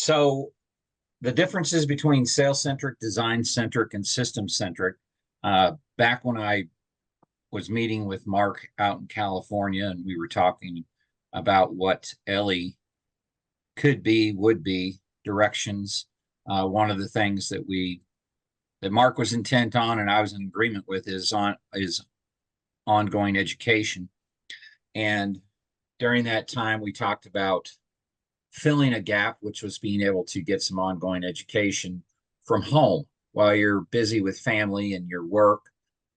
So the differences between Sales-Centric, Design-Centric, and Systems-Centric, back when I was meeting with Mark out in California, and we were talking about what ELLI could be, would be, directions. One of the things that Mark was intent on, and I was in agreement with, is ongoing education. And during that time, we talked about filling a gap, which was being able to get some ongoing education from home while you're busy with family and your work,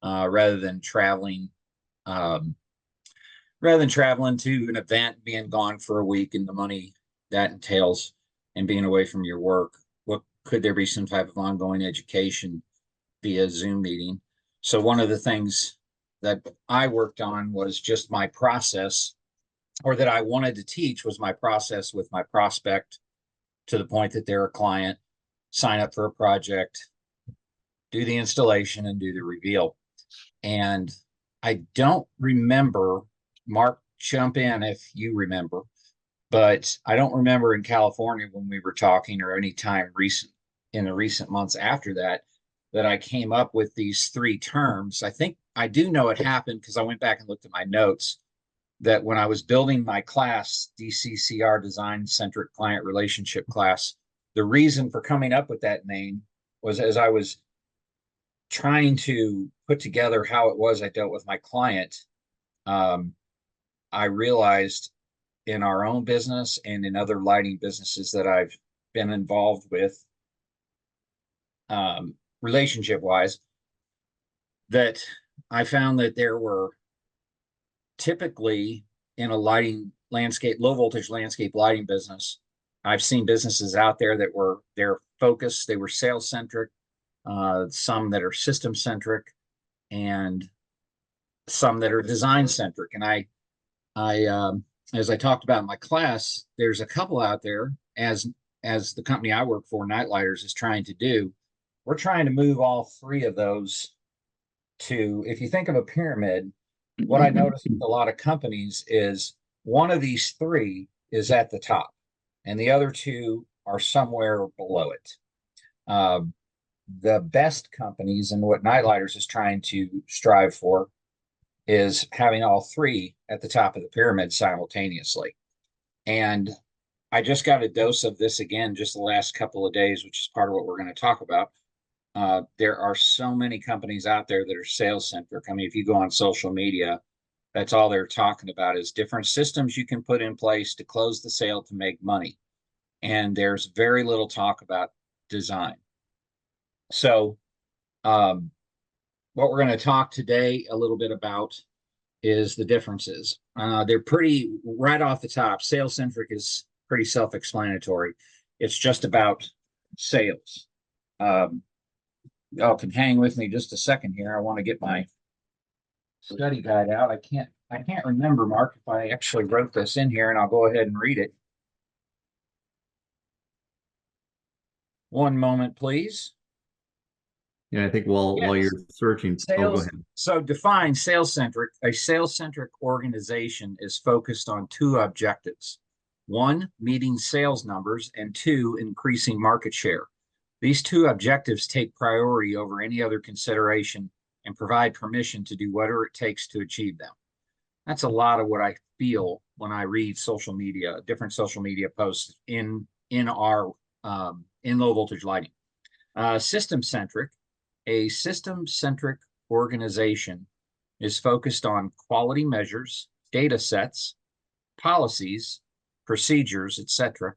rather than traveling to an event, being gone for a week, and the money that entails, and being away from your work. What could there be some type of ongoing education via Zoom meeting? So one of the things that I worked on was just my process, or that I wanted to teach was my process with my prospect, to the point that they're a client, sign up for a project, do the installation, and do the reveal. And I don't remember, Mark, jump in if you remember, but I don't remember in California when we were talking, or any time in the recent months after that, that I came up with these three terms. I think I do know it happened because I went back and looked at my notes, that when I was building my class, DCCR, Design-Centric Client Relationship class, the reason for coming up with that name was, as I was trying to put together how it was I dealt with my client, I realized in our own business and in other lighting businesses that I've been involved with, relationship-wise, that I found that there were typically, in a lighting landscape, low voltage landscape lighting business, I've seen businesses out there that were their focus, they were sales-centric, some that are system-centric, and some that are design-centric. And I as I talked about in my class, there's a couple out there, as the company I work for, NiteLiters, is trying to do. We're trying to move all three of those to, if you think of a pyramid, what I noticed with a lot of companies is one of these three is at the top, and the other two are somewhere below it. The best companies, and what NiteLiters is trying to strive for, is having all three at the top of the pyramid simultaneously. And I just got a dose of this again just the last couple of days, which is part of what we're going to talk about. There are so many companies out there that are sales-centric. I mean, if you go on social media, that's all they're talking about, is different systems you can put in place to close the sale to make money. And there's very little talk about design. So what we're going to talk today a little bit about is the differences. They're pretty, right off the top, sales-centric is pretty self-explanatory. It's just about sales. Y'all can hang with me just a second here. I want to get my study guide out. I can't remember, Mark, if I actually wrote this in here, and I'll go ahead and read it. One moment, please. Yeah, I think while you're searching, sales, go ahead. So define sales-centric. A sales-centric organization is focused on two objectives. One, meeting sales numbers, and two, increasing market share. These two objectives take priority over any other consideration and provide permission to do whatever it takes to achieve them. That's a lot of what I feel when I read social media, different social media posts in low voltage lighting. System-centric. A system-centric organization is focused on quality measures, data sets, policies, procedures, etc.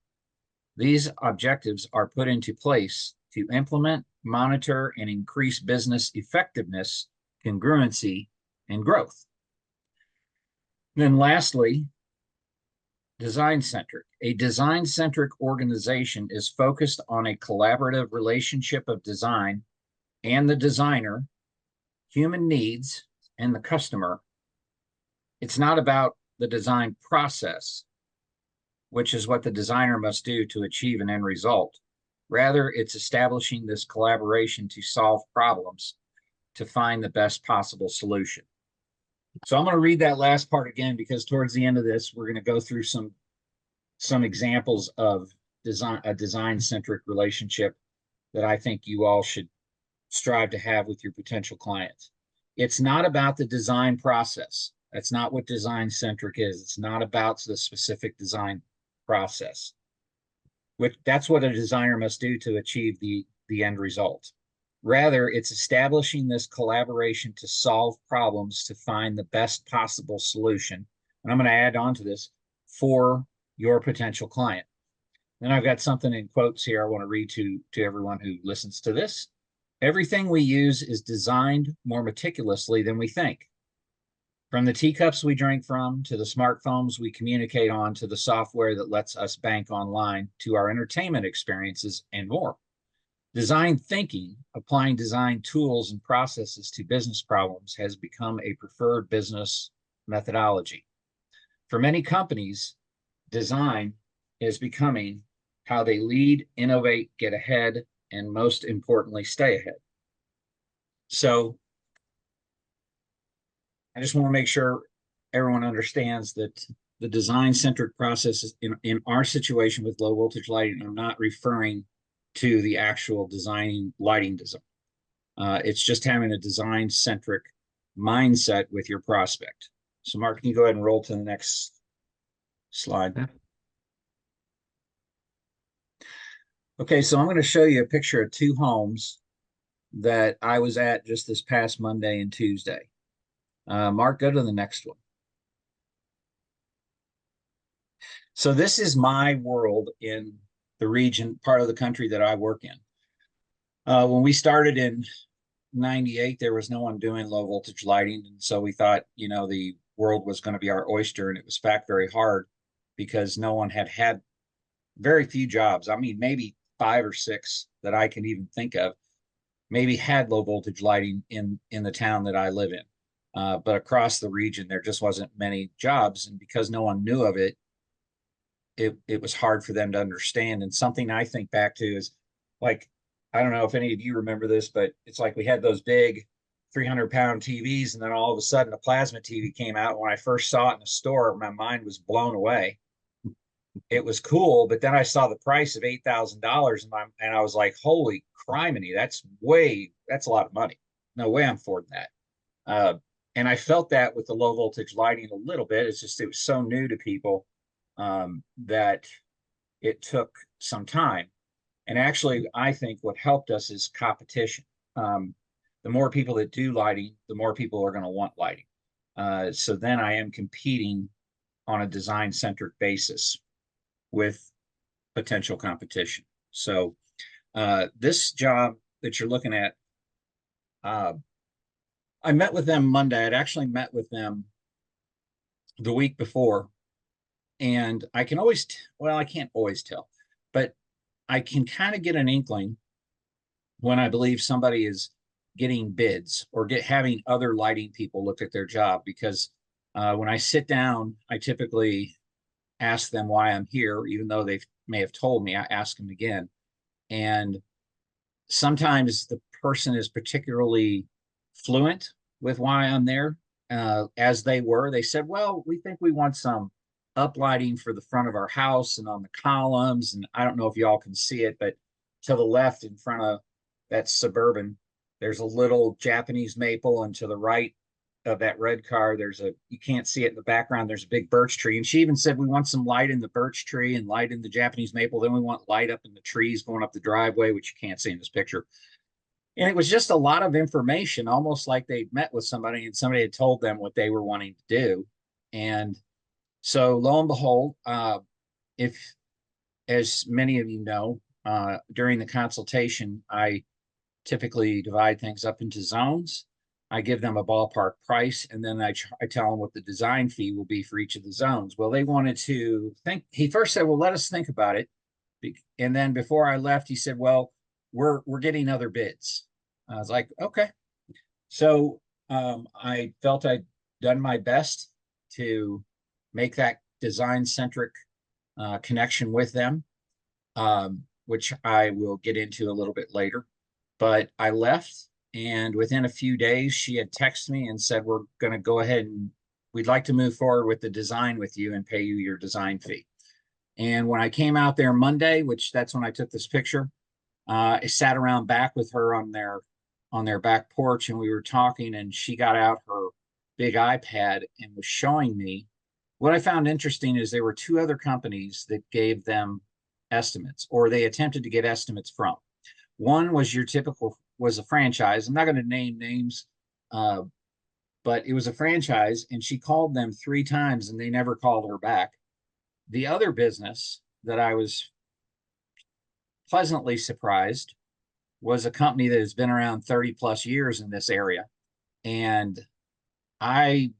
These objectives are put into place to implement, monitor, and increase business effectiveness, congruency, and growth. Then lastly, design-centric. A design-centric organization is focused on a collaborative relationship of design and the designer, human needs, and the customer. It's not about the design process, which is what the designer must do to achieve an end result. Rather, it's establishing this collaboration to solve problems, to find the best possible solution. So I'm going to read that last part again, because towards the end of this, we're going to go through some examples of a design-centric relationship that I think you all should strive to have with your potential clients. It's not about the design process. That's not what design-centric is. It's not about the specific design process. That's what a designer must do to achieve the end result. Rather, it's establishing this collaboration to solve problems, to find the best possible solution. And I'm going to add on to this for your potential client. Then I've got something in quotes here I want to read to everyone who listens to this. Everything we use is designed more meticulously than we think. From the teacups we drink from, to the smartphones we communicate on, to the software that lets us bank online, to our entertainment experiences and more. Design thinking, applying design tools and processes to business problems, has become a preferred business methodology. For many companies, design is becoming how they lead, innovate, get ahead, and most importantly, stay ahead. So I just want to make sure everyone understands that the design-centric process is in our situation with low voltage lighting, I'm not referring to the actual designing lighting design. It's just having a design-centric mindset with your prospect. So Mark, can you go ahead and roll to the next slide? Yeah. Okay, so I'm going to show you a picture of two homes that I was at just this past Monday and Tuesday. Mark, go to the next one. So this is my world in the region, part of the country that I work in. When we started in 98, there was no one doing low voltage lighting. And so we thought, you know, the world was going to be our oyster, and it was back very hard because no one had very few jobs. I mean, maybe 5 or 6 that I can even think of maybe had low voltage lighting in the town that I live in. But across the region, there just wasn't many jobs. And because no one knew of it, it was hard for them to understand. And something I think back to is like, I don't know if any of you remember this, but it's like we had those big 300-pound TVs, and then all of a sudden a plasma TV came out. When I first saw it in the store, my mind was blown away. It was cool, but then I saw the price of $8,000, and I was like, holy criminy, that's a lot of money. No way I'm affording that. And I felt that with the low voltage lighting a little bit. It's just, it was so new to people that it took some time. And actually, I think what helped us is competition. The more people that do lighting, the more people are going to want lighting. So then I am competing on a design-centric basis with potential competition. So this job that you're looking at, I met with them Monday. I'd actually met with them the week before. And I can always, well, I can't always tell, but I can kind of get an inkling when I believe somebody is getting bids or having other lighting people look at their job. Because when I sit down, I typically ask them why I'm here, even though they may have told me. I ask them again. And sometimes the person is particularly fluent with why I'm there, as they were. They said, well, we think we want some uplighting for the front of our house and on the columns. And I don't know if y'all can see it, but to the left in front of that Suburban, there's a little Japanese maple, and to the right of that red car, you can't see it in the background, there's a big birch tree. And she even said, we want some light in the birch tree and light in the Japanese maple. Then we want light up in the trees going up the driveway, which you can't see in this picture. And it was just a lot of information, almost like they'd met with somebody and somebody had told them what they were wanting to do. And so lo and behold, if, as many of you know, during the consultation, I typically divide things up into zones. I give them a ballpark price, and then I tell them what the design fee will be for each of the zones. Well, they wanted to think. He first said, well, let us think about it. And then before I left, he said, well, we're getting other bids. I was like, okay. So I felt I'd done my best to make that design-centric connection with them, which I will get into a little bit later. But I left, and within a few days, she had texted me and said, we're going to go ahead and we'd like to move forward with the design with you and pay you your design fee. And when I came out there Monday, which that's when I took this picture, I sat around back with her on their back porch, and we were talking, and she got out her big iPad and was showing me. What I found interesting is there were two other companies that gave them estimates, or they attempted to get estimates from. One was your typical, was a franchise. I'm not going to name names, uh, but it was a franchise, and she called them 3 times and they never called her back. The other business that I was pleasantly surprised was a company that has been around 30 plus years in this area. And I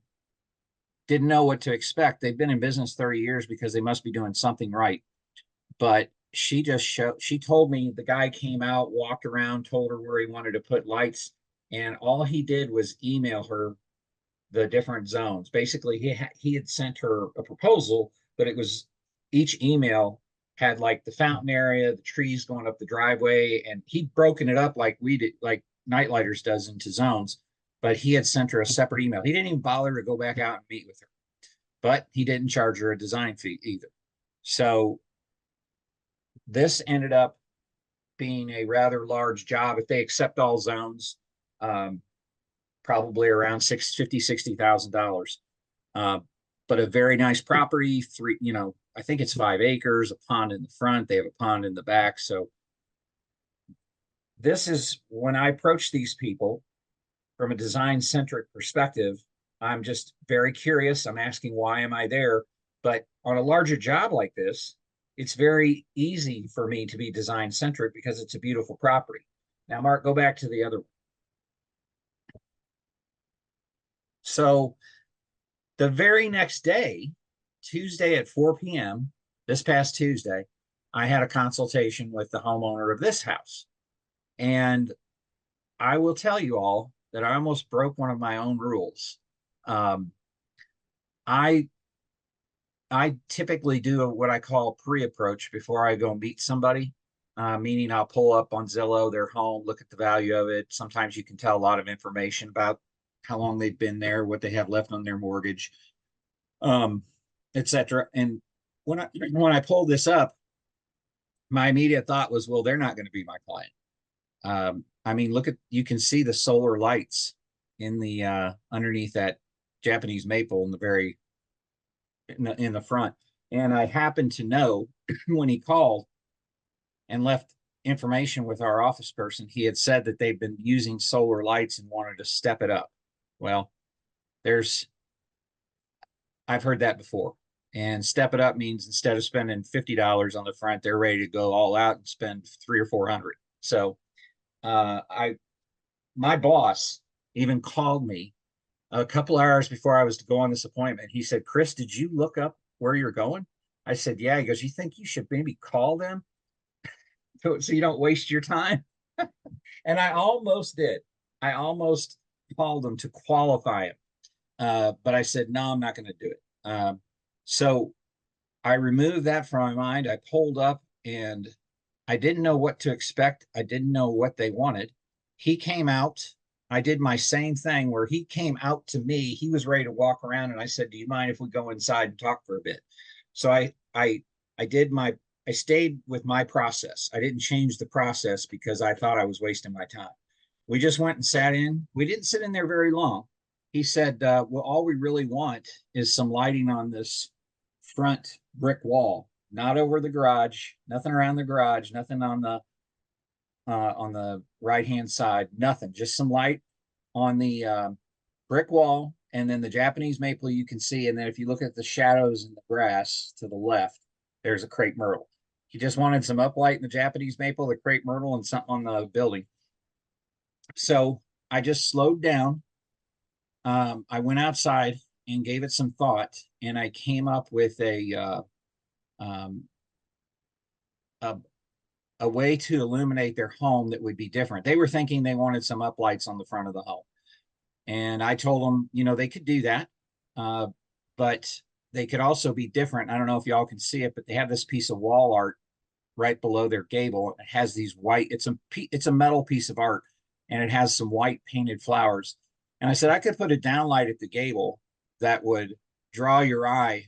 didn't know what to expect. They've been in business 30 years because they must be doing something right. But she told me the guy came out, walked around, told her where he wanted to put lights, and all he did was email her the different zones. Basically, he had sent her a proposal, but it was each email had like the fountain area, the trees going up the driveway, and he'd broken it up like we did, like NiteLiters does, into zones. But he had sent her a separate email. He didn't even bother to go back out and meet with her, but he didn't charge her a design fee either. So this ended up being a rather large job. If they accept all zones, probably around $60,000. But a very nice property, I think it's 5 acres, a pond in the front. They have a pond in the back. So this is when I approach these people from a design-centric perspective, I'm just very curious. I'm asking, why am I there? But on a larger job like this, it's very easy for me to be design-centric because it's a beautiful property. Now, Mark, go back to the other one. So the very next day, Tuesday at 4 p.m., this past Tuesday, I had a consultation with the homeowner of this house. And I will tell you all that I almost broke one of my own rules. I typically do what I call pre-approach before I go meet somebody, meaning I'll pull up on Zillow their home, look at the value of it. Sometimes you can tell a lot of information about how long they've been there, what they have left on their mortgage, etc. And when I pulled this up, my immediate thought was, well, they're not going to be my client. I mean, you can see the solar lights in the underneath that Japanese maple in the front. And I happened to know when he called and left information with our office person, he had said that they've been using solar lights and wanted to step it up. Well, I've heard that before. And step it up means instead of spending $50 on the front, they're ready to go all out and spend 300 or 400. So my boss even called me a couple hours before I was to go on this appointment. He said, Chris, did you look up where you're going? I said, yeah. He goes, you think you should maybe call them so you don't waste your time? And I almost did. I almost called them to qualify him. But I said, no, I'm not going to do it. So I removed that from my mind. I pulled up and I didn't know what to expect. I didn't know what they wanted. He came out. I did my same thing where he came out to me. He was ready to walk around, and I said, do you mind if we go inside and talk for a bit? So I stayed with my process. I didn't change the process because I thought I was wasting my time. We just went and sat in. We didn't sit in there very long. He said, well, all we really want is some lighting on this front brick wall, not over the garage, nothing around the garage, nothing on the right-hand side, nothing, just some light on the brick wall, and then the Japanese maple you can see. And then if you look at the shadows in the grass to the left, there's a crepe myrtle. He just wanted some uplight in the Japanese maple, the crepe myrtle, and something on the building. So I just slowed down. I went outside and gave it some thought, and I came up with a way to illuminate their home that would be different. They were thinking they wanted some uplights on the front of the home. And I told them, they could do that, but they could also be different. I don't know if y'all can see it, but they have this piece of wall art right below their gable. It has these white, it's a metal piece of art, and it has some white painted flowers. And I said, I could put a downlight at the gable that would draw your eye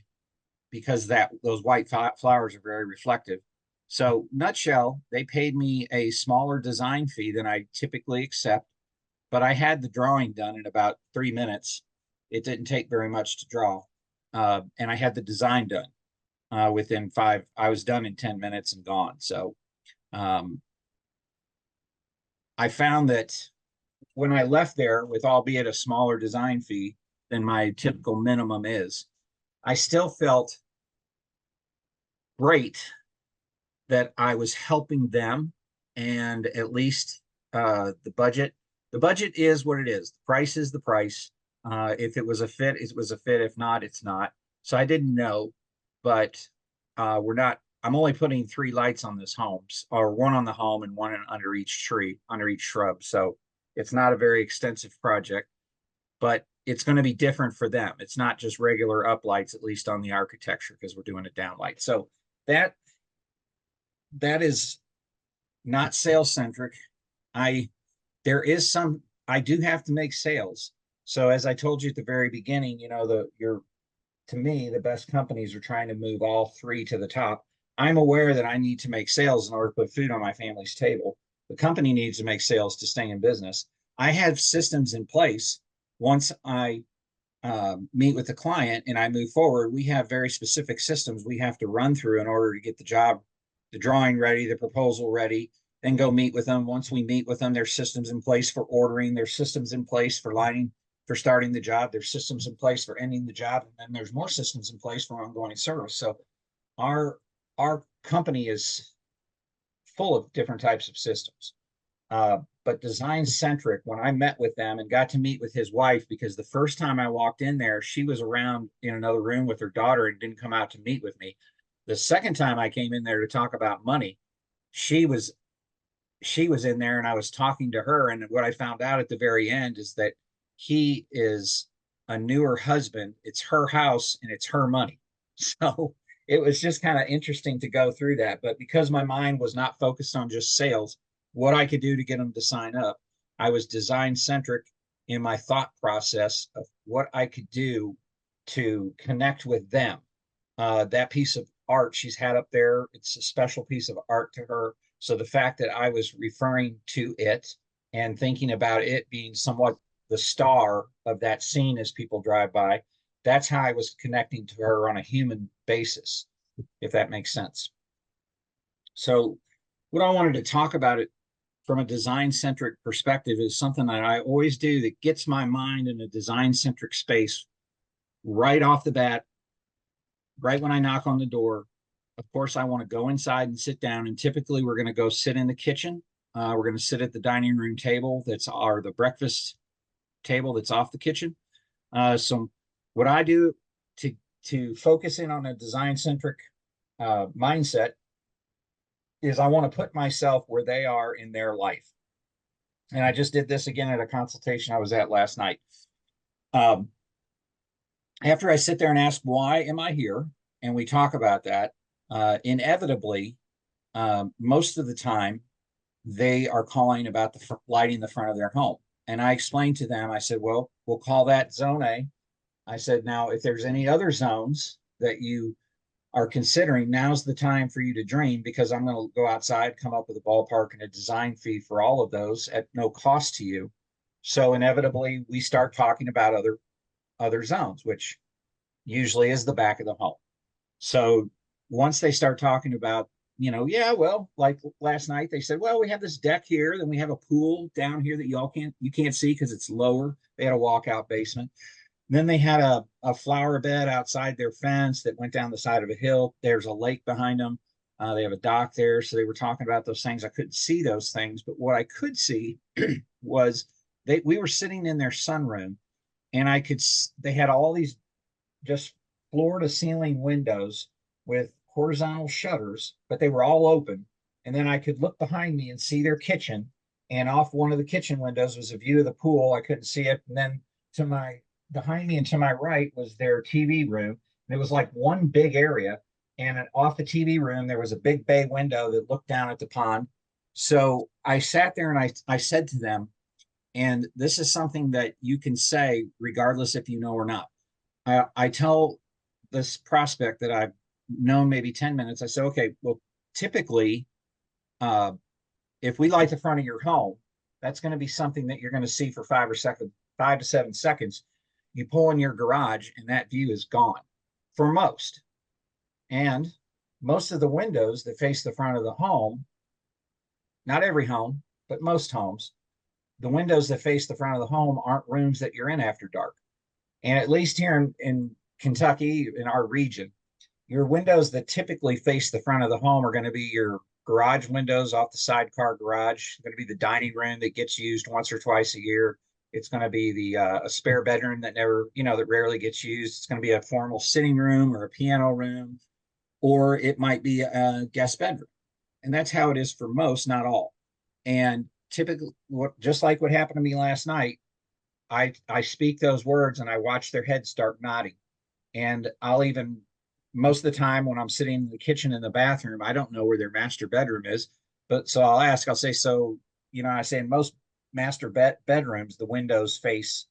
because those white flowers are very reflective. So nutshell, they paid me a smaller design fee than I typically accept, but I had the drawing done in about 3 minutes. It didn't take very much to draw. And I had the design done within 5. I was done in 10 minutes and gone. So I found that when I left there with albeit a smaller design fee than my typical minimum is, I still felt great that I was helping them, and at least the budget is what it is. The price is the price. If it was a fit, it was a fit. If not, it's not. So I didn't know, but I'm only putting 3 lights on this home, or 1 on the home and 1 under each tree, under each shrub. So it's not a very extensive project, but it's going to be different for them. It's not just regular uplights, at least on the architecture, because we're doing a downlight. So that is not sales-centric. I do have to make sales. So as I told you at the very beginning, to me, the best companies are trying to move all 3 to the top. I'm aware that I need to make sales in order to put food on my family's table. The company needs to make sales to stay in business. I have systems in place. Once I meet with the client and I move forward, we have very specific systems we have to run through in order to get the drawing ready, the proposal ready, then go meet with them. Once we meet with them, there's systems in place for ordering, there's systems in place for lining, for starting the job, there's systems in place for ending the job, and then there's more systems in place for ongoing service. So our company is full of different types of systems. But Design-Centric, when I met with them and got to meet with his wife, because the first time I walked in there, she was around in another room with her daughter and didn't come out to meet with me. The second time I came in there to talk about money, she was in there and I was talking to her. And what I found out at the very end is that he is a newer husband. It's her house and it's her money. So it was just kind of interesting to go through that. But because my mind was not focused on just sales, what I could do to get them to sign up, I was design-centric in my thought process of what I could do to connect with them. That piece of art she's had up there, it's a special piece of art to her. So the fact that I was referring to it and thinking about it being somewhat the star of that scene as people drive by, that's how I was connecting to her on a human basis, if that makes sense. So what I wanted to talk about it from a design-centric perspective is something that I always do that gets my mind in a design-centric space right off the bat, right when I knock on the door. Of course, I want to go inside and sit down, and typically we're going to go sit in the kitchen. We're going to sit at the dining room table the breakfast table that's off the kitchen. So what I do to focus in on a design-centric mindset is I want to put myself where they are in their life. And I just did this again at a consultation I was at last night. After I sit there and ask, why am I here? And we talk about that, inevitably, most of the time, they are calling about lighting the front of their home. And I explained to them, I said, well, we'll call that zone A. I said, now, if there's any other zones that you are considering, now's the time for you to dream, because I'm going to go outside, come up with a ballpark and a design fee for all of those at no cost to you. So inevitably, we start talking about other zones, which usually is the back of the home. So once they start talking about, yeah, well, like last night, they said, well, we have this deck here, then we have a pool down here that you can't see because it's lower. They had a walkout basement. Then they had a flower bed outside their fence that went down the side of a hill. There's a lake behind them. They have a dock there. So they were talking about those things. I couldn't see those things, but what I could see was we were sitting in their sunroom, and they had all these just floor to ceiling windows with horizontal shutters, but they were all open. And then I could look behind me and see their kitchen. And off one of the kitchen windows was a view of the pool. I couldn't see it. And then behind me and to my right was their TV room. And it was like one big area. And off the TV room, there was a big bay window that looked down at the pond. So I sat there and I said to them, and this is something that you can say regardless if you know or not. I tell this prospect that I've known maybe 10 minutes, I say, okay, well, typically, if we light the front of your home, that's going to be something that you're going to see for 5 to 7 seconds. You pull in your garage and that view is gone for most. And most of the windows that face the front of the home, not every home, but most homes, the windows that face the front of the home aren't rooms that you're in after dark. And at least here in Kentucky, in our region, your windows that typically face the front of the home are going to be your garage windows off the sidecar garage, going to be the dining room that gets used once or twice a year. It's going to be the a spare bedroom that never, that rarely gets used. It's going to be a formal sitting room or a piano room, or it might be a guest bedroom. And that's how it is for most, not all. And typically, just like what happened to me last night, I speak those words and I watch their heads start nodding. And I'll even, most of the time when I'm sitting in the kitchen in the bathroom, I don't know where their master bedroom is. But so I'll say, so, I say in most master bedrooms, the windows face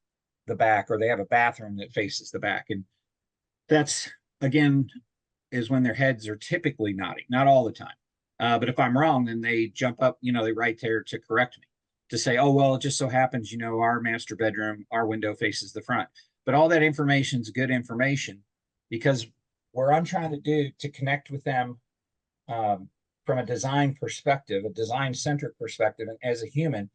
the back, or they have a bathroom that faces the back. And that's, again, is when their heads are typically nodding, not all the time. But if I'm wrong, then they jump up, they're right there to correct me, to say, oh, well, it just so happens, our master bedroom, our window faces the front. But all that information is good information, because what I'm trying to do to connect with them from a design perspective, a design-centric perspective, and as a human,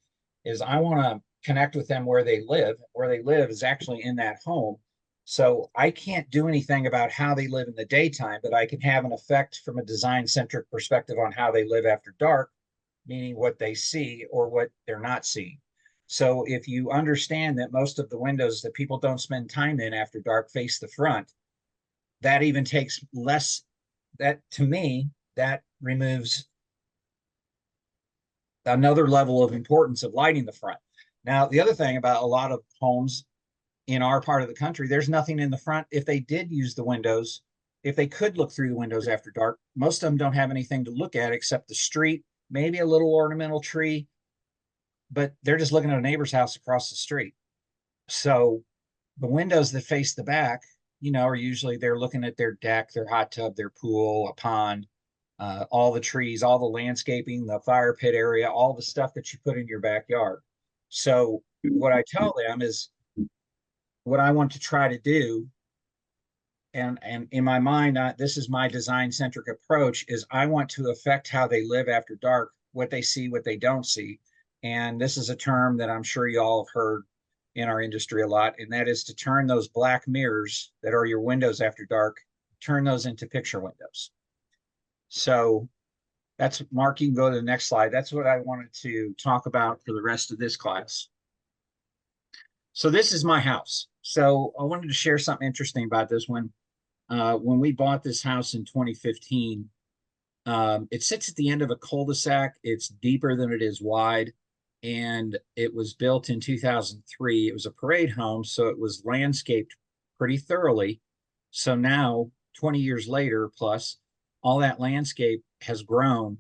is I want to connect with them where they live. Where they live is actually in that home. So I can't do anything about how they live in the daytime, but I can have an effect from a design-centric perspective on how they live after dark, meaning what they see or what they're not seeing. So if you understand that most of the windows that people don't spend time in after dark face the front, that even takes less, that to me, that removes another level of importance of lighting the front. Now, the other thing about a lot of homes in our part of the country, there's nothing in the front. If they did use the windows, if they could look through the windows after dark, most of them don't have anything to look at except the street, maybe a little ornamental tree, but they're just looking at a neighbor's house across the street. So the windows that face the back, are usually they're looking at their deck, their hot tub, their pool, a pond, all the trees, all the landscaping, the fire pit area, all the stuff that you put in your backyard. So what I tell them is, what I want to try to do, and in my mind, this is my design-centric approach, is I want to affect how they live after dark, what they see, what they don't see. And this is a term that I'm sure you all have heard in our industry a lot, and that is to turn those black mirrors that are your windows after dark, turn those into picture windows. So that's, Mark, you can go to the next slide. That's what I wanted to talk about for the rest of this class. So this is my house. So I wanted to share something interesting about this one. When we bought this house in 2015, it sits at the end of a cul-de-sac. It's deeper than it is wide, and it was built in 2003. It was a parade home, so it was landscaped pretty thoroughly. So now, 20 years later plus, all that landscape has grown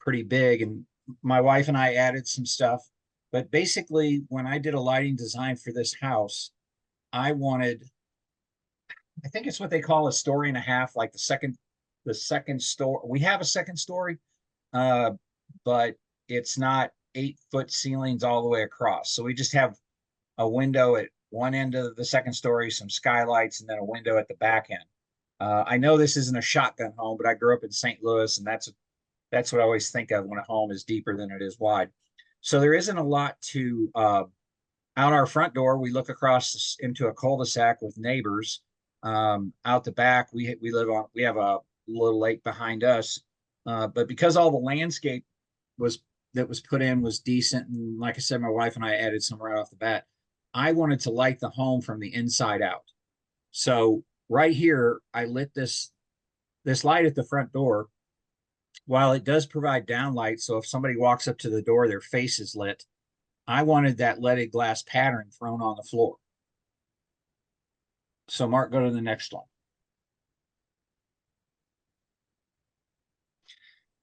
pretty big, and my wife and I added some stuff. But basically, when I did a lighting design for this house, I think it's what they call a story and a half, like the second story. We have a second story, but it's not 8-foot ceilings all the way across. So we just have a window at one end of the second story, some skylights, and then a window at the back end. I know this isn't a shotgun home, but I grew up in St. Louis, and that's what I always think of when a home is deeper than it is wide. So there isn't a lot to out our front door. We look across into a cul-de-sac with neighbors. Out the back, we have a little lake behind us, but because all the landscape that was put in was decent, and like I said, my wife and I added some right off the bat, I wanted to light the home from the inside out. So right here, I lit this light at the front door. While it does provide downlight, so if somebody walks up to the door, their face is lit, I wanted that leaded glass pattern thrown on the floor. So Mark, go to the next one.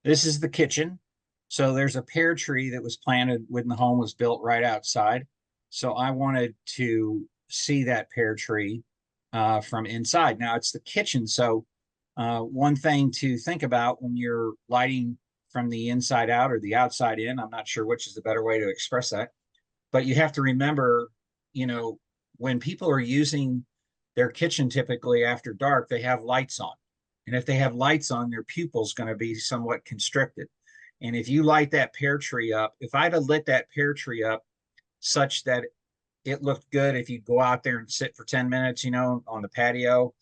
This is the kitchen. So there's a pear tree that was planted when the home was built right outside. So I wanted to see that pear tree. from inside. Now it's the kitchen. So one thing to think about when you're lighting from the inside out or the outside in, I'm not sure which is the better way to express that, but you have to remember, you know, when people are using their kitchen typically after dark, they have lights on. And if they have lights on, their pupil's going to be somewhat constricted. And if you light that pear tree up, if I'd have lit that pear tree up such that it looked good, if you go out there and sit for 10 minutes, you know, on the patio,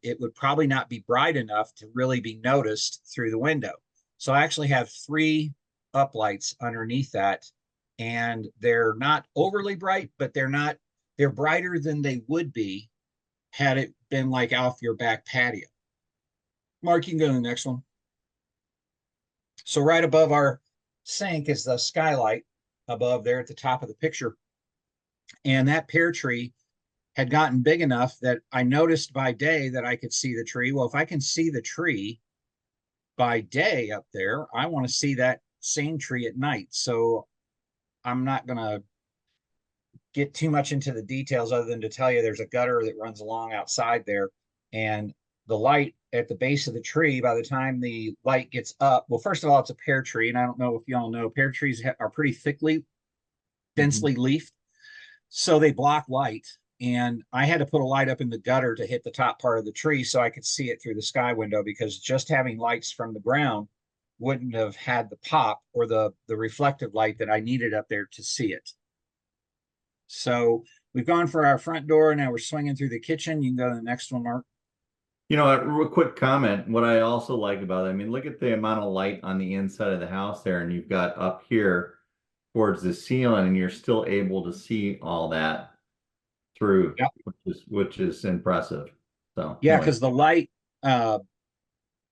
it would probably not be bright enough to really be noticed through the window. So I actually have 3 uplights underneath that, and they're not overly bright, but they're brighter than they would be had it been like off your back patio. Mark, you can go to the next one. So right above our sink is the skylight above there at the top of the picture. And that pear tree had gotten big enough that I noticed by day that I could see the tree. Well, if I can see the tree by day up there, I want to see that same tree at night. So I'm not going to get too much into the details other than to tell you there's a gutter that runs along outside there. And the light at the base of the tree, by the time the light gets up, well, first of all, it's a pear tree. And I don't know if you all know, pear trees are pretty thickly, densely leafed. So they block light. And I had to put a light up in the gutter to hit the top part of the tree so I could see it through the sky window, because just having lights from the ground wouldn't have had the pop or the reflective light that I needed up there to see it. So we've gone for our front door. Now we're swinging through the kitchen. You can go to the next one, Mark. You know, a real quick comment. What I also like about it, I mean, look at the amount of light on the inside of the house there, and you've got up here towards the ceiling, and you're still able to see all that through, Yep. which is impressive. So Yeah, anyway. because the light,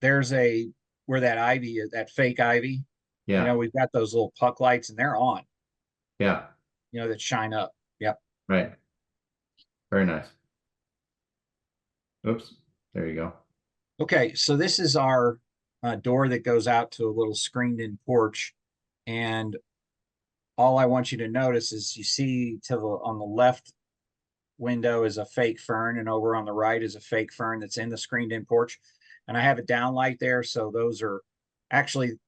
there's where that ivy is, that fake ivy, you Yeah, know, we've got those little puck lights and they're on, yeah, you know, that shine up. Yep. right. Very nice. Oops, there you go. Okay, so this is our door that goes out to a little screened-in porch, and all I want you to notice is you see on the left window is a fake fern, and over on the right is a fake fern that's in the screened-in porch. And I have a downlight there, so those are actually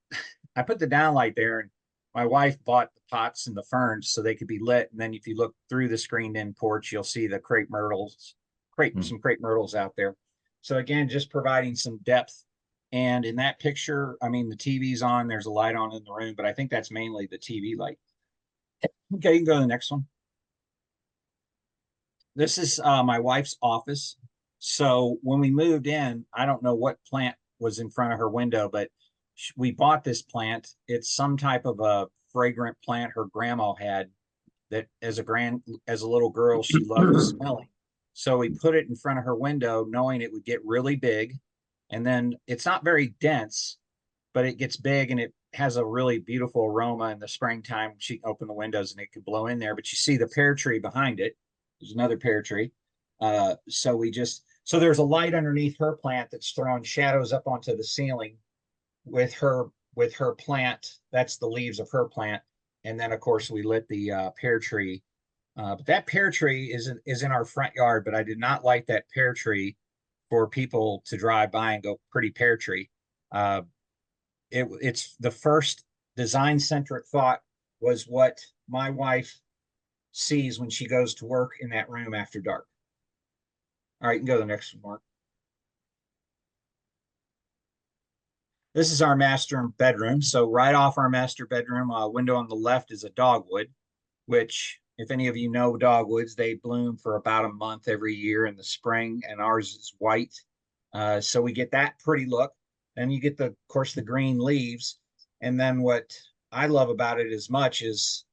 I put the downlight there, and my wife bought the pots and the ferns so they could be lit. And then if you look through the screened-in porch, you'll see the some crepe myrtles out there. So again, just providing some depth. And in that picture, I mean, the TV's on, there's a light on in the room, but I think that's mainly the TV light. Okay, you can go to the next one. This is my wife's office. So when we moved in, I don't know what plant was in front of her window, but we bought this plant. It's some type of a fragrant plant her grandma had that as a little girl, she loved smelling. So we put it in front of her window, knowing it would get really big. And then it's not very dense, but it gets big and it has a really beautiful aroma in the springtime. She can open the windows and it could blow in there. But you see the pear tree behind it. There's another pear tree. So there's a light underneath her plant that's throwing shadows up onto the ceiling with her plant. That's the leaves of her plant. And then of course we lit the pear tree. But that pear tree is in our front yard, but I did not light that pear tree for people to drive by and go, pretty pear tree. It's the first design-centric thought was what my wife sees when she goes to work in that room after dark. All right, you can go to the next one, Mark. This is our master bedroom. So right off our master bedroom, window on the left is a dogwood, which if any of you know dogwoods, they bloom for about a month every year in the spring, and ours is white. So we get that pretty look. Then you get of course, the green leaves. And then what I love about it as much is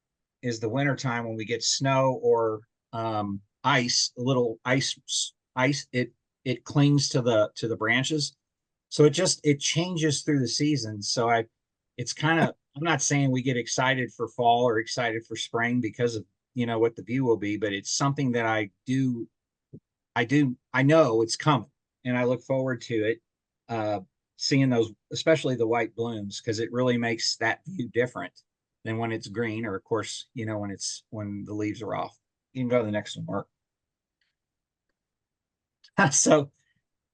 the wintertime when we get snow or ice, a little ice, it clings to the branches. So it changes through the seasons. So it's kind of, I'm not saying we get excited for fall or excited for spring because of, you know, what the view will be, but it's something that I know it's coming and I look forward to it. Seeing those, especially the white blooms, because it really makes that view different than when it's green, or of course, you know, when the leaves are off. You can go to the next one, Mark. So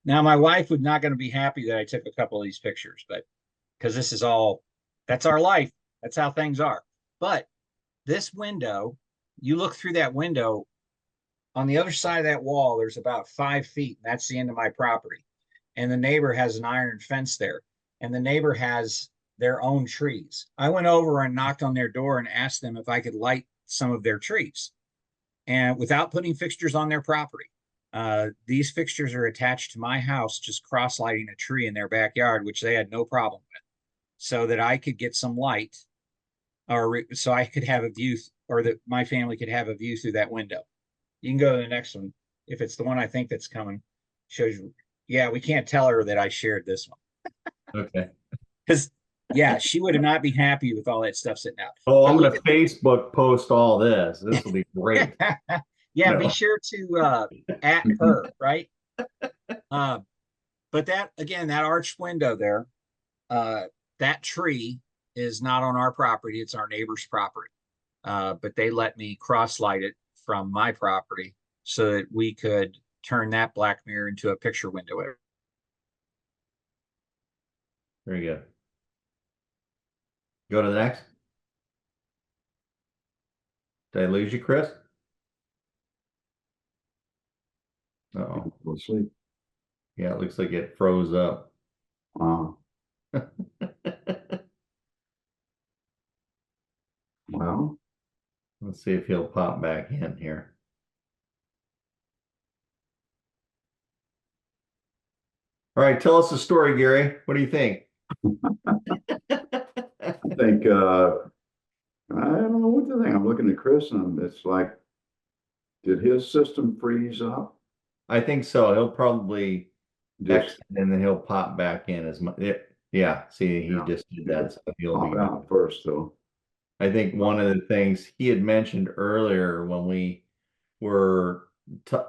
now my wife would not going to be happy that I took a couple of these pictures, but because this is all, that's our life. That's how things are. But this window, you look through that window, on the other side of that wall, there's about 5 feet. That's the end of my property. And the neighbor has an iron fence there. And the neighbor has their own trees. I went over and knocked on their door and asked them if I could light some of their trees, and without putting fixtures on their property. These fixtures are attached to my house, just cross lighting a tree in their backyard, which they had no problem with, so that I could get some light, or so I could have a view, or that my family could have a view through that window. You can go to the next one. If it's the one I think that's coming, shows you. Yeah, we can't tell her that I shared this one. Okay. Because, yeah, she would not be happy with all that stuff sitting out. Oh, I'm But going to Facebook post all this. This will be great. yeah, No. be sure to at her, right? But that, again, that arched window there, that tree is not on our property. It's our neighbor's property. But they let me cross light it from my property so that we could turn that black mirror into a picture window. Very good. Go to the next. Did I lose you, Chris? Uh-oh. We'll see. Yeah, it looks like it froze up. Well, Let's see if he'll pop back in here. All right, tell us the story, Gary. What do you think? I think, I don't know what to think. I'm looking at Chris and it's like, did his system freeze up? I think so. He'll probably Just exit and then he'll pop back in as much. Yeah, see, he just did that. So he'll pop be. out first though. I think one of the things he had mentioned earlier when we were,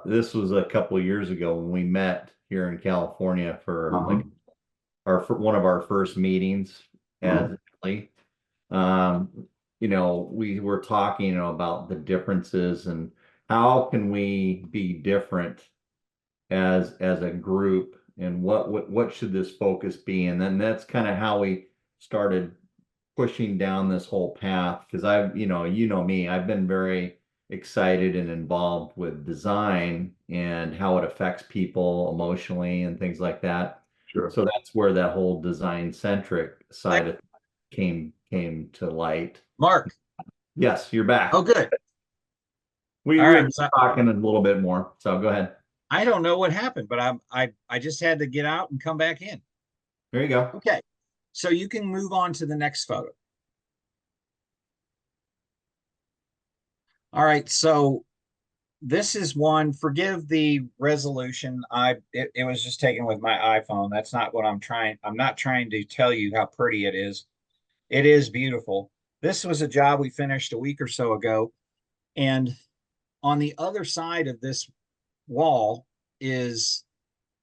this was a couple of years ago when we met here in California for like one of our first meetings as ELLI. We were talking, about the differences and how can we be different as a group, and what should this focus be? And then that's kind of how we started pushing down this whole path, because me, I've been very excited and involved with design and how it affects people emotionally and things like that. Sure. So that's where that whole design-centric side of came to light. Mark. Yes, you're back. Oh, good. We All were right, talking a little bit more, so go ahead. I don't know what happened, but I just had to get out and come back in. There you go. Okay, so you can move on to the next photo. All right, so this is one. Forgive the resolution. It was just taken with my iPhone. That's not what I'm not trying to tell you how pretty it is. It is beautiful. This was a job we finished a week or so ago, and on the other side of this wall is,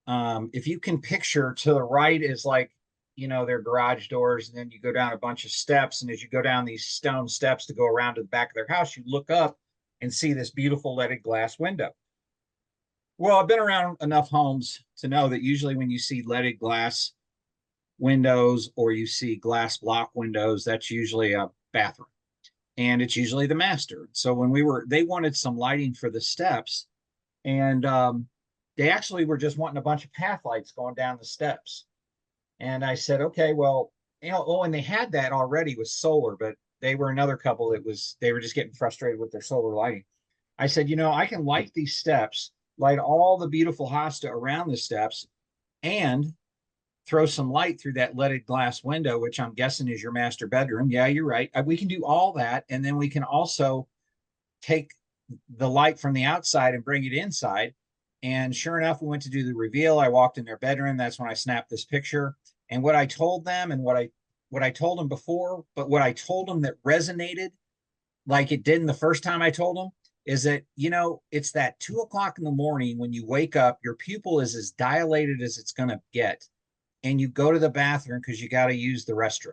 if you can picture, to the right is like, their garage doors, and then you go down a bunch of steps, and as you go down these stone steps to go around to the back of their house, you look up and see this beautiful leaded glass window. Well, I've been around enough homes to know that usually when you see leaded glass windows or you see glass block windows, that's usually a bathroom, and it's usually the master. So when they wanted some lighting for the steps, and they actually were just wanting a bunch of path lights going down the steps. And I said, okay, well, and they had that already with solar, but they were another couple they were just getting frustrated with their solar lighting. I said, I can light these steps, light all the beautiful hosta around the steps, and throw some light through that leaded glass window, which I'm guessing is your master bedroom. Yeah, you're right. We can do all that. And then we can also take the light from the outside and bring it inside. And sure enough, we went to do the reveal. I walked in their bedroom. That's when I snapped this picture. And what I told them, and what I told them before, but what I told them that resonated like it did in the first time I told them, is that, it's that 2 o'clock in the morning when you wake up, your pupil is as dilated as it's going to get. And you go to the bathroom because you got to use the restroom.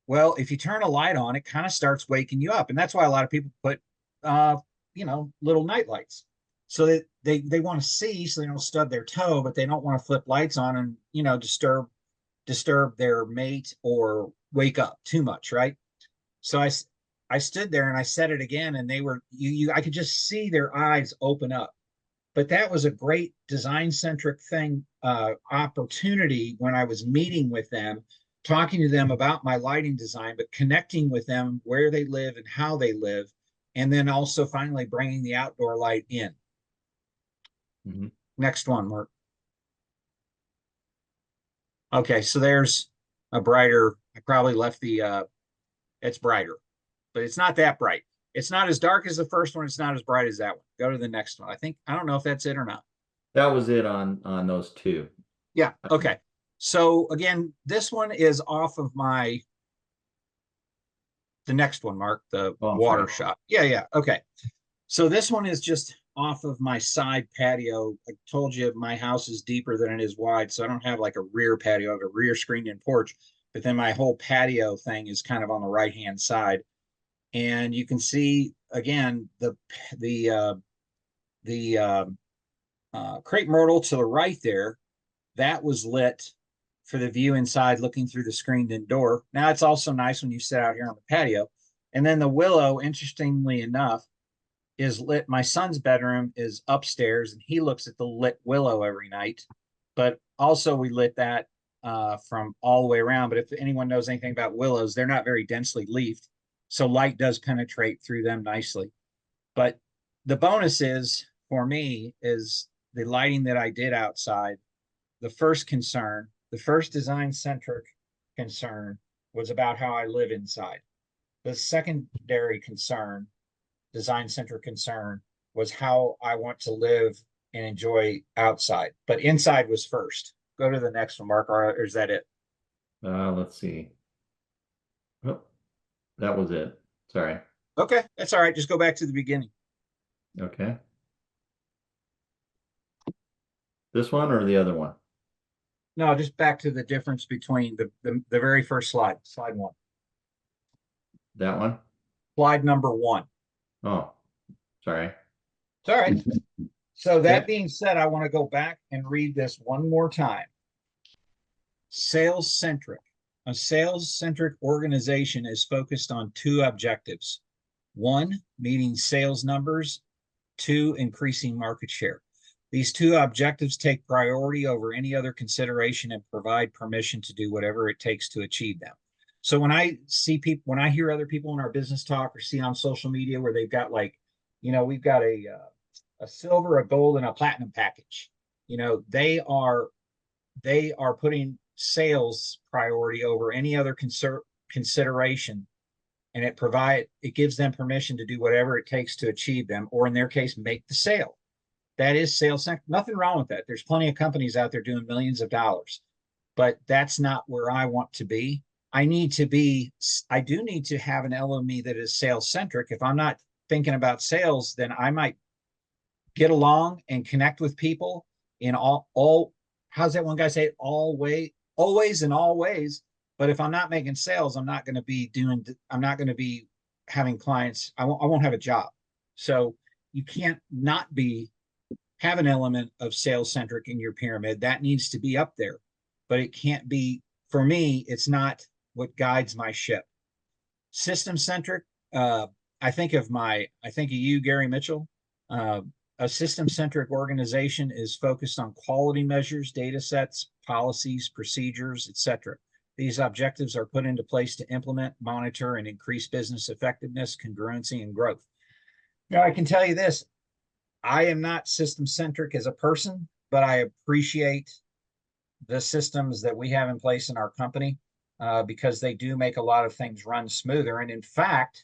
Well, if you turn a light on, it kind of starts waking you up. And that's why a lot of people put, little night lights. So they want to see so they don't stub their toe, but they don't want to flip lights on and, you know, disturb their mate or wake up too much, right? So I stood there and I said it again, and they were I could just see their eyes open up. But that was a great design centric thing, opportunity when I was meeting with them, talking to them about my lighting design, but connecting with them where they live and how they live, and then also finally bringing the outdoor light in. Mhm. Next one, Mark. Okay, so there's a brighter. I probably left it's brighter, but it's not that bright. It's not as dark as the first one. It's not as bright as that one. Go to the next one. I don't know if that's it or not. That was it on those two. Yeah. Okay. So again, this one is off of the next one, Mark, the Oh, I'm water sorry. shot. Yeah. Yeah. Okay. So this one is just off of my side patio. I told you my house is deeper than it is wide, so I don't have like a rear patio. I have a rear screened-in porch, but then my whole patio thing is kind of on the right-hand side. And you can see again the the crepe myrtle to the right there. That was lit for the view inside, looking through the screened-in door. Now it's also nice when you sit out here on the patio. And then the willow, interestingly enough, is lit. My son's bedroom is upstairs, and he looks at the lit willow every night. But also, we lit that from all the way around. But if anyone knows anything about willows, they're not very densely leafed, so light does penetrate through them nicely. But the bonus is for me is the lighting that I did outside. The first concern, the first design centric concern, was about how I live inside. The secondary concern, design centric concern, was how I want to live and enjoy outside. But inside was first. Go to the next one, Mark, or is that it? Let's see. Oh, that was it. Sorry. Okay, that's all right. Just go back to the beginning. Okay. This one or the other one? No, just back to the difference between the very first slide, slide one. That one? Slide number one. Oh, sorry. It's all right. So that Yep. being said, I want to go back and read this one more time. Sales-centric. A sales-centric organization is focused on two objectives. One, meeting sales numbers. Two, increasing market share. These two objectives take priority over any other consideration and provide permission to do whatever it takes to achieve them. So when I see people, when I hear other people in our business talk or see on social media where they've got like, you know, we've got a silver, a gold, and a platinum package. You know, they are putting sales priority over any other consideration, and it gives them permission to do whatever it takes to achieve them, or in their case, make the sale. That is sales. Nothing wrong with that. There's plenty of companies out there doing millions of dollars, but that's not where I want to be. I do need to have an element of me that is sales centric. If I'm not thinking about sales, then I might get along and connect with people in all how's that one guy say it? Always in all ways. But if I'm not making sales, I'm not going to be having clients. I won't have a job. So you can't not have an element of sales centric in your pyramid. That needs to be up there, but it can't be, for me, it's not what guides my ship. System centric. I think of you, Gary Mitchell. A system-centric organization is focused on quality measures, data sets, policies, procedures, etc. These objectives are put into place to implement, monitor, and increase business effectiveness, congruency, and growth. Now, I can tell you this, I am not system-centric as a person, but I appreciate the systems that we have in place in our company because they do make a lot of things run smoother. And in fact,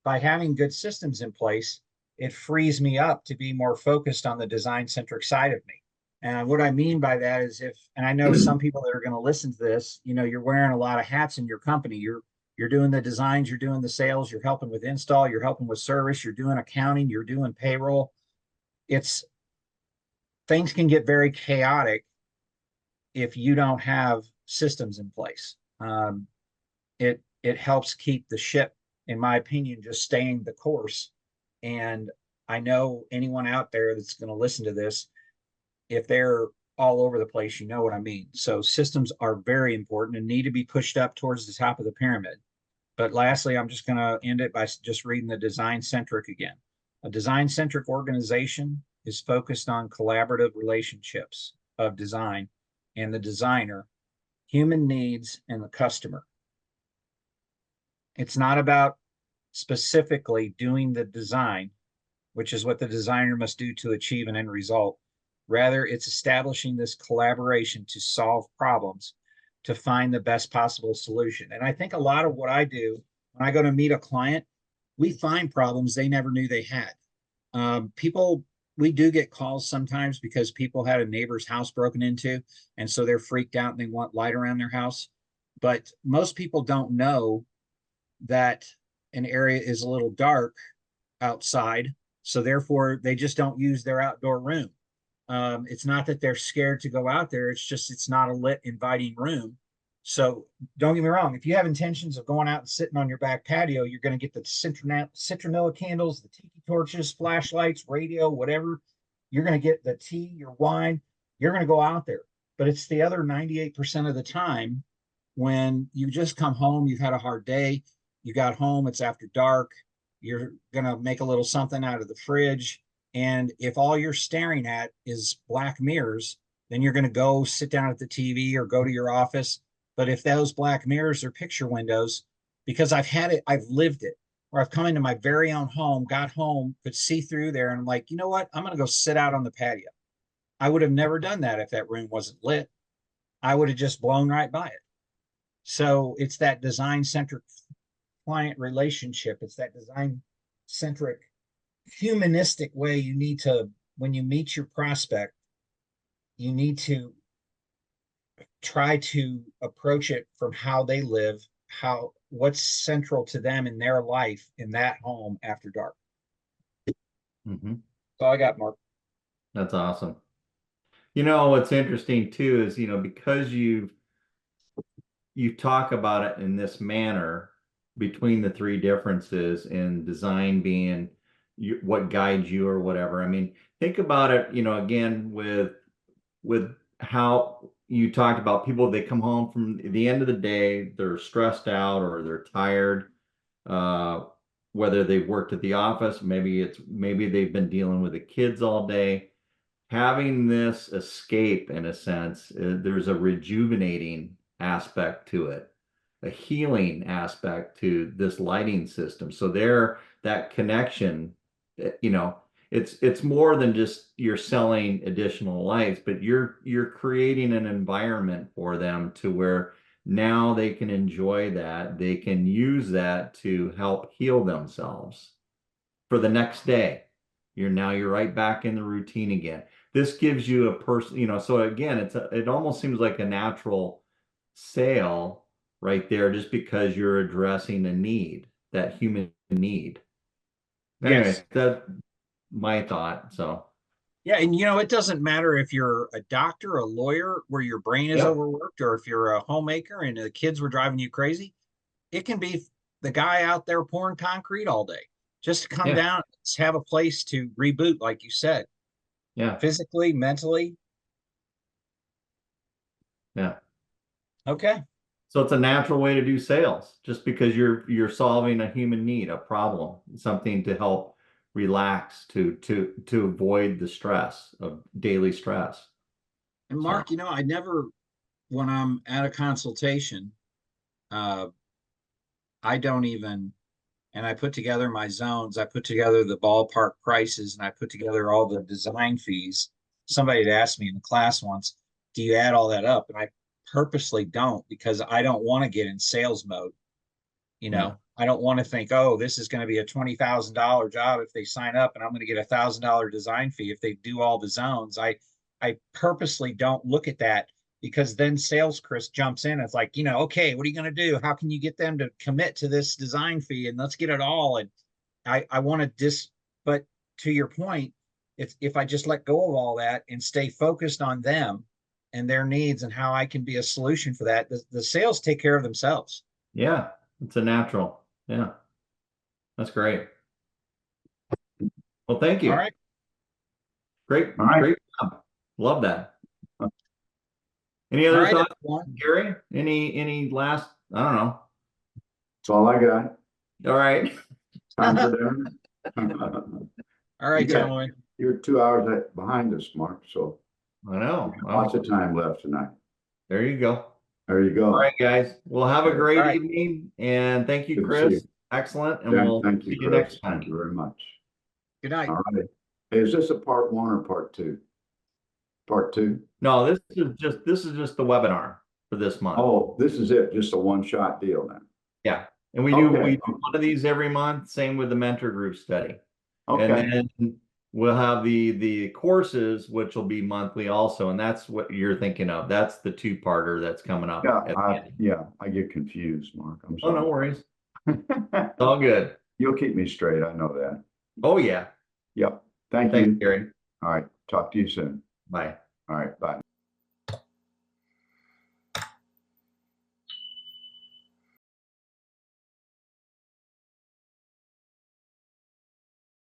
by having good systems in place, it frees me up to be more focused on the design centric side of me. And what I mean by that is and I know some people that are going to listen to this, you know, you're wearing a lot of hats in your company. You're doing the designs, you're doing the sales, you're helping with install, you're helping with service, you're doing accounting, you're doing payroll. Things can get very chaotic if you don't have systems in place. It helps keep the ship, in my opinion, just staying the course. And I know anyone out there that's going to listen to this, if they're all over the place, you know what I mean. So systems are very important and need to be pushed up towards the top of the pyramid. But lastly, I'm just going to end it by just reading the design-centric again. A design-centric organization is focused on collaborative relationships of design and the designer, human needs, and the customer. It's not about specifically doing the design, which is what the designer must do to achieve an end result. Rather, it's establishing this collaboration to solve problems, to find the best possible solution. And I think a lot of what I do when I go to meet a client, we find problems they never knew they had. We do get calls sometimes because people had a neighbor's house broken into, and so they're freaked out and they want light around their house. But most people don't know that an area is a little dark outside, so therefore they just don't use their outdoor room. It's not that they're scared to go out there, it's just it's not a lit, inviting room. So don't get me wrong, if you have intentions of going out and sitting on your back patio, you're going to get the citronella candles, the tiki torches, flashlights, radio, whatever. You're going to get the tea, your wine. You're going to go out there. But it's the other 98% of the time when you just come home, you've had a hard day, you got home, it's after dark, you're going to make a little something out of the fridge. And if all you're staring at is black mirrors, then you're going to go sit down at the TV or go to your office. But if those black mirrors are picture windows, because I've had it, I've lived it, where I've come into my very own home, got home, could see through there, and I'm like, you know what? I'm going to go sit out on the patio. I would have never done that if that room wasn't lit. I would have just blown right by it. So it's that design-centric client relationship. It's that design-centric humanistic way you need to, when you meet your prospect, you need to try to approach it from how they live, what's central to them in their life in that home after dark. Mm-hmm. That's all I got, Mark. That's awesome. You know, what's interesting too is, because you talk about it in this manner between the three differences in design being what guides you or whatever. I mean, think about it, again, with how you talked about people, they come home from the end of the day, they're stressed out or they're tired, whether they've worked at the office, maybe they've been dealing with the kids all day. Having this escape, in a sense, there's a rejuvenating aspect to it, a healing aspect to this lighting system. So that connection, it's more than just you're selling additional lights, but you're creating an environment for them to where now they can enjoy that. They can use that to help heal themselves for the next day. You're right back in the routine again. This gives you a person, so again, it almost seems like a natural sale right there, just because you're addressing a need, that human need. Anyway, Yes. that's my thought. So Yeah, and it doesn't matter if you're a doctor, a lawyer, where your brain is Yep. overworked, or if you're a homemaker and the kids were driving you crazy. It can be the guy out there pouring concrete all day. Just come Yeah. down, have a place to reboot, like you said, Yeah. physically, mentally. Yeah. Okay. So it's a natural way to do sales, just because you're solving a human need, a problem, something to help relax, to avoid the stress of daily stress. And So Mark, I never, when I'm at a consultation, uh, I don't even, and I put together my zones, I put together the ballpark prices, and I put together all the design fees. Somebody had asked me in the class once, do you add all that up? And I purposely don't, because I don't want to get in sales mode. yeah. I don't want to think, oh, this is going to be a $20,000 job if they sign up, and I'm going to get $1,000 design fee if they do all the zones. I purposely don't look at that, because then sales Chris jumps in. It's like, okay, what are you going to do? How can you get them to commit to this design fee, and let's get it all? And I want to but to your point, if I just let go of all that and stay focused on them and their needs and how I can be a solution for that, the sales take care of themselves. Yeah. It's a natural. Yeah. That's great. Well, thank you. All right. Great, All right. great job. Love that. Any All other right, thoughts, everyone. Gary? Any last, I don't know. That's all I got. All right. Time for dinner. All right, Okay. gentlemen. You're 2 hours behind us, Mark, so I know. lots of time left tonight. There you go. There you go. All right, guys. Well, have a Okay. great All right. evening, and thank you, Good to see Chris. you. Excellent, and Yeah, we'll thank see you, you Chris. next time. Thank you very much. Good night. All right. Hey, is this a part 1 or part 2? Part 2? No, this is just the webinar for this month. Oh, this is it, just a one-shot deal then. Yeah, and we Okay. do one of these every month. Same with the mentor group study. Okay. And then we'll have the courses, which will be monthly also, and that's what you're thinking of. That's the 2-parter that's coming up. Yeah, I get confused, Mark. I'm Oh, no sorry. worries. It's all good. You'll keep me straight, I know that. Oh yeah. Yep. Thank Thanks, you. Gary. All right. Talk to you soon. Bye. All right. Bye.